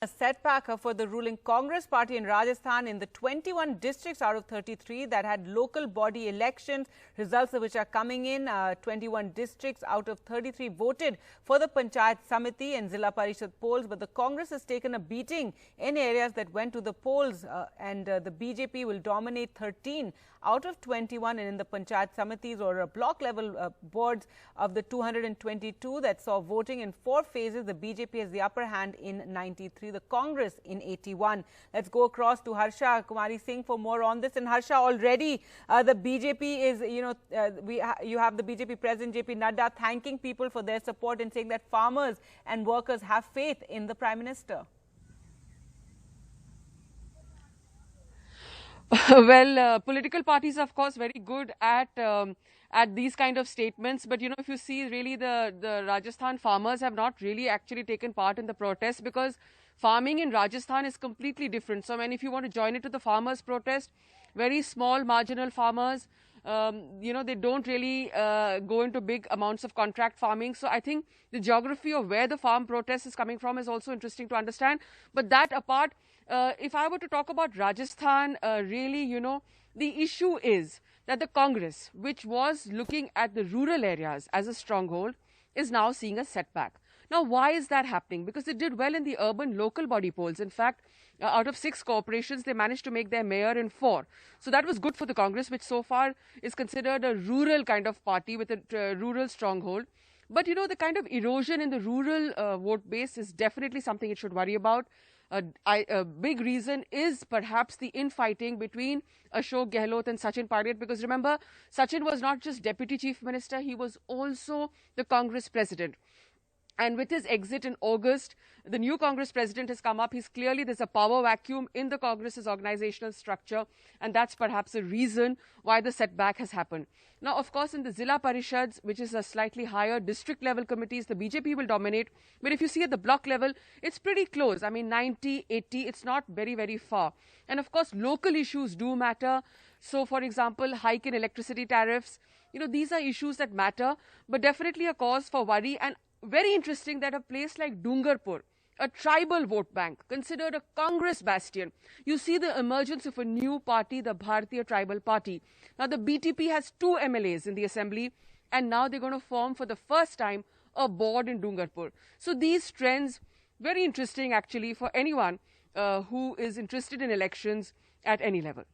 A setback for the ruling Congress party in Rajasthan in the 21 districts out of 33 that had local body elections, results of which are coming in. 21 districts out of 33 voted for the Panchayat Samiti and Zila Parishad polls, but the Congress has taken a beating in areas that went to the polls, and the BJP will dominate 13 out of 21 in the Panchayat Samitis or block level boards of the 222 that saw voting in 4 phases. The BJP has the upper hand in 93. The Congress in 81. Let's go across to Harsha Kumari Singh for more on this. And Harsha, already the BJP is, you have the BJP President JP Nadda thanking people for their support and saying that farmers and workers have faith in the Prime Minister. Well, political parties are, of course, very good at these kind of statements. But, if you see, really, the Rajasthan farmers have not really actually taken part in the protest, because farming in Rajasthan is completely different. So, if you want to join it to the farmers' protest, very small, marginal farmers, they don't really go into big amounts of contract farming. So, I think the geography of where the farm protest is coming from is also interesting to understand. But that apart, if I were to talk about Rajasthan, really, the issue is that the Congress, which was looking at the rural areas as a stronghold, is now seeing a setback. Now, why is that happening? Because it did well in the urban local body polls. In fact, out of 6 corporations, they managed to make their mayor in 4. So that was good for the Congress, which so far is considered a rural kind of party with a rural stronghold. But, the kind of erosion in the rural vote base is definitely something it should worry about. A big reason is perhaps the infighting between Ashok Gehlot and Sachin Parikh, because remember, Sachin was not just Deputy Chief Minister, he was also the Congress President. And with his exit in August, the new Congress president has come up. There's a power vacuum in the Congress's organizational structure. And that's perhaps a reason why the setback has happened. Now, of course, in the Zila Parishads, which is a slightly higher district level committees, the BJP will dominate. But if you see at the block level, it's pretty close. 90, 80, it's not very, very far. And of course, local issues do matter. So, for example, hike in electricity tariffs. These are issues that matter, but definitely a cause for worry. And very interesting that a place like Dungarpur, a tribal vote bank, considered a Congress bastion, you see the emergence of a new party, the Bharatiya Tribal Party. Now, the BJP has 2 MLAs in the assembly, and now they're going to form for the first time a board in Dungarpur. So these trends, very interesting actually for anyone who is interested in elections at any level.